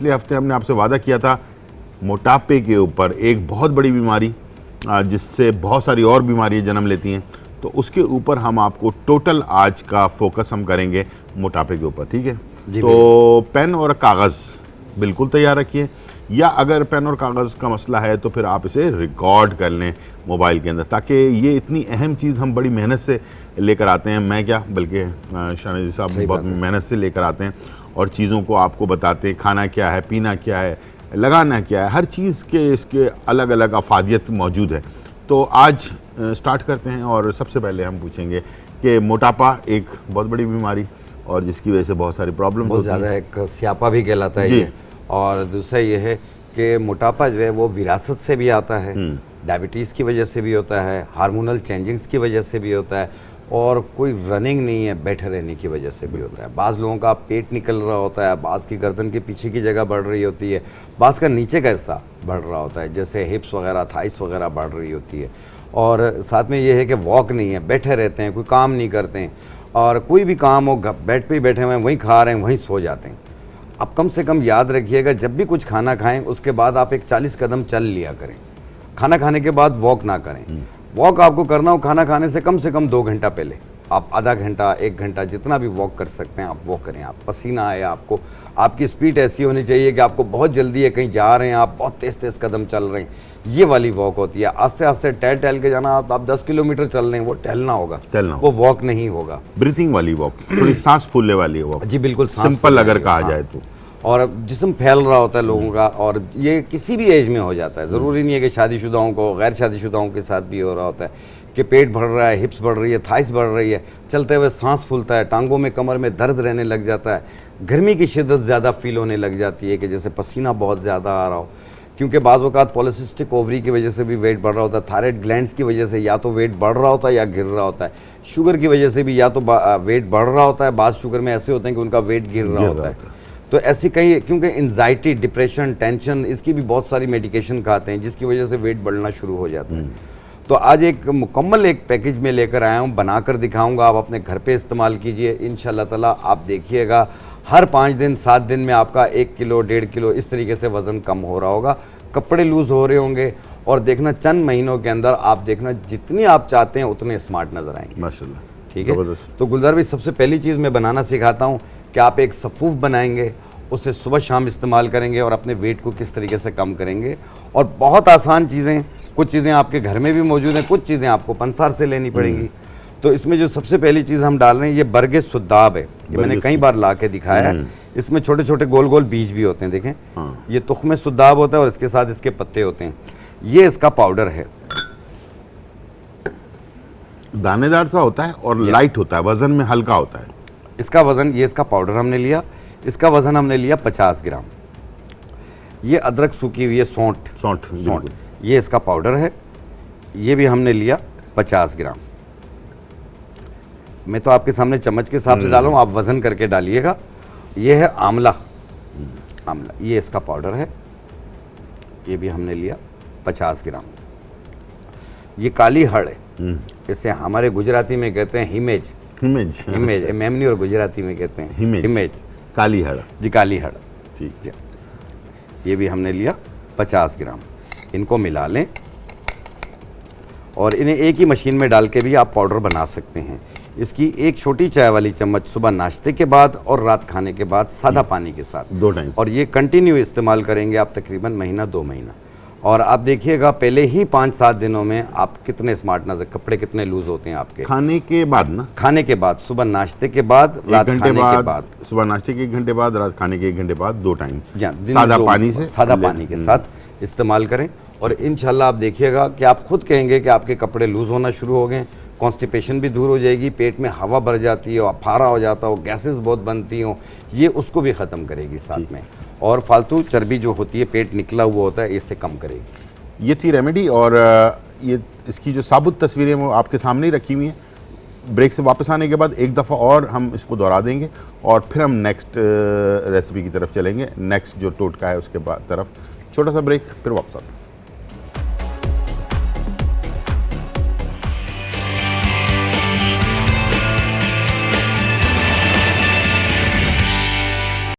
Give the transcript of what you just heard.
पिछले हफ्ते हमने आपसे वादा किया था मोटापे के ऊपर, एक बहुत बड़ी बीमारी जिससे बहुत सारी और बीमारियां जन्म लेती हैं, तो उसके ऊपर हम आपको टोटल आज का फोकस हम करेंगे मोटापे के ऊपर, ठीक है। तो पेन और कागज़ बिल्कुल तैयार रखिए, या अगर पेन और कागज़ का मसला है तो फिर आप इसे रिकॉर्ड कर लें मोबाइल के अंदर, ताकि ये इतनी अहम चीज़ हम बड़ी मेहनत से लेकर आते हैं। मैं क्या बल्कि शाहनवाज़ साहब बहुत मेहनत से लेकर आते हैं और चीज़ों को आपको बताते हैं, खाना क्या है, पीना क्या है, लगाना क्या है, हर चीज़ के इसके अलग अलग अफादियत मौजूद है। तो आज स्टार्ट करते हैं और सबसे पहले हम पूछेंगे कि मोटापा एक बहुत बड़ी बीमारी और जिसकी वजह से बहुत सारी प्रॉब्लम बहुत ज़्यादा, एक स्यापा भी कहलाता है ये। और दूसरा ये है कि मोटापा जो है वो विरासत से भी आता है, डायबिटीज़ की वजह से भी होता है, हार्मोनल चेंजिंग्स की वजह से भी होता है, और कोई रनिंग नहीं है बैठे रहने की वजह से भी होता है। बाज़ लोगों का पेट निकल रहा होता है, बाज़ की गर्दन के पीछे की जगह बढ़ रही होती है, बाज़ का नीचे का हिस्सा बढ़ रहा होता है, जैसे हिप्स वगैरह, थाइस वगैरह बढ़ रही होती है। और साथ में ये है कि वॉक नहीं है, बैठे रहते हैं, कोई काम नहीं करते हैं, और कोई भी काम हो बेड पे ही बैठे हुए हैं, वहीं खा रहे हैं, वहीं सो जाते हैं। अब कम से कम याद रखिएगा, जब भी कुछ खाना खाएं उसके बाद आप एक 40 कदम चल लिया करें। खाना खाने के बाद वॉक ना करें। वॉक आपको करना हो खाना खाने से कम 2 घंटा पहले, आप आधा घंटा 1 घंटा जितना भी वॉक कर सकते हैं आप वॉक करें। आप पसीना आए आपको, आपकी स्पीड ऐसी होनी चाहिए कि आपको बहुत जल्दी है, कहीं जा रहे हैं आप, बहुत तेज़ तेज़ कदम चल रहे हैं, ये वाली वॉक होती है। आस्ते आस्ते टहल के जाना, आप 10 किलोमीटर चल रहे हैं, वो टहलना होगा, वो वॉक नहीं होगा। ब्रीथिंग वाली वॉक, थोड़ी सांस फूलने वाली वॉक। जी बिल्कुल, सिंपल अगर कहा जाए तो। और जिस्म फैल रहा होता है लोगों का, और ये किसी भी एज में हो जाता है, ज़रूरी नहीं है कि शादीशुदाओं को, गैर शादीशुदाओं के साथ भी हो रहा होता है कि पेट बढ़ रहा है, हिप्स बढ़ रही है, थाइस बढ़ रही है, चलते हुए सांस फूलता है, टांगों में कमर में दर्द रहने लग जाता है, गर्मी की शिद्दत ज़्यादा फील होने लग जाती है कि जैसे पसीना बहुत ज़्यादा आ रहा हो, क्योंकि बाज़ वक़्त पॉलीसिस्टिक ओवरी की वजह से भी वेट बढ़ रहा होता है, थायराइड ग्लैंड्स की वजह से या तो वेट बढ़ रहा होता है या गिर रहा होता है, शुगर की वजह से भी या तो वेट बढ़ रहा होता है, बाज़ शुगर में ऐसे होते हैं कि उनका वेट गिर रहा होता है। तो ऐसी कई, क्योंकि एंजाइटी, डिप्रेशन, टेंशन, इसकी भी बहुत सारी मेडिकेशन खाते हैं जिसकी वजह से वेट बढ़ना शुरू हो जाता है। तो आज एक मुकम्मल एक पैकेज में लेकर आया हूँ, बनाकर दिखाऊंगा, आप अपने घर पे इस्तेमाल कीजिए, इंशाल्लाह ताला आप देखिएगा हर 5 दिन 7 दिन में आपका 1 किलो 1.5 किलो इस तरीके से वज़न कम हो रहा होगा, कपड़े लूज़ हो रहे होंगे, और देखना चंद महीनों के अंदर आप देखना जितनी आप चाहते हैं उतने स्मार्ट नज़र आएंगे माशाल्लाह। ठीक है, तो गुलजार भाई सबसे पहली चीज़ मैं बनाना सिखाता हूँ कि आप एक सफ़ूफ बनाएंगे, उसे सुबह शाम इस्तेमाल करेंगे और अपने वेट को किस तरीके से कम करेंगे। और बहुत आसान चीज़ें, कुछ चीज़ें आपके घर में भी मौजूद हैं, कुछ चीज़ें आपको पंसार से लेनी पड़ेंगी। तो इसमें जो सबसे पहली चीज़ हम डाल रहे हैं, ये बरगे सुद्दाब है, ये मैंने कई बार ला के दिखाया है। इसमें छोटे छोटे गोल गोल बीज भी होते हैं, देखें ये तुख्म सुद्दाब होता है और इसके साथ इसके पत्ते होते हैं। ये इसका पाउडर है, दानेदार सा होता है और लाइट होता है, वज़न में हल्का होता है। इसका वज़न, ये इसका पाउडर हमने लिया, इसका वज़न हमने लिया 50 ग्राम। ये अदरक सूखी हुई है, सौंठ, ये इसका पाउडर है, ये भी हमने लिया 50 ग्राम। मैं तो आपके सामने चम्मच के हिसाब से डाल रहा हूँ, आप वज़न करके डालिएगा। ये है आंवला, ये इसका पाउडर है, ये भी हमने लिया 50 ग्राम। ये काली हड़ है, इसे हमारे गुजराती में कहते हैं हिमेज, मेमनी और गुजराती में कहते हैं हिमेज, काली हड़ जी, काली हड़। ठीक है, ये भी हमने लिया 50 ग्राम। इनको मिला लें और इन्हें एक ही मशीन में डाल के भी आप पाउडर बना सकते हैं। इसकी एक छोटी चाय वाली चम्मच सुबह नाश्ते के बाद और रात खाने के बाद सादा पानी के साथ 2 टाइम, और ये कंटिन्यू इस्तेमाल करेंगे आप तकरीबन महीना 2 महीना, और आप देखिएगा पहले ही 5-7 दिनों में आप कितने स्मार्ट नजर, कपड़े कितने लूज होते हैं आपके। खाने के बाद ना, खाने के बाद, सुबह नाश्ते के बाद, रात खाने के बाद, सुबह नाश्ते के 1 घंटे बाद, रात खाने के 1 घंटे बाद 2 टाइम सादा पानी के साथ इस्तेमाल करें। और इंशाल्लाह आप देखिएगा कि आप खुद कहेंगे कि आपके कपड़े लूज होना शुरू हो गए, कॉन्स्टिपेशन भी दूर हो जाएगी, पेट में हवा भर जाती हो, अफारा हो जाता हो, गैसेस बहुत बनती हो, ये उसको भी ख़त्म करेगी साथ में, और फालतू चर्बी जो होती है, पेट निकला हुआ होता है, इससे कम करेगी। ये थी रेमेडी, और ये इसकी जो साबुत तस्वीरें वो आपके सामने ही रखी हुई हैं। ब्रेक से वापस आने के बाद एक दफ़ा और हम इसको दोहरा देंगे और फिर हम नेक्स्ट रेसिपी की तरफ चलेंगे, नेक्स्ट जो टोटका है उसके बाद तरफ। छोटा सा ब्रेक, फिर वापस आते हैं।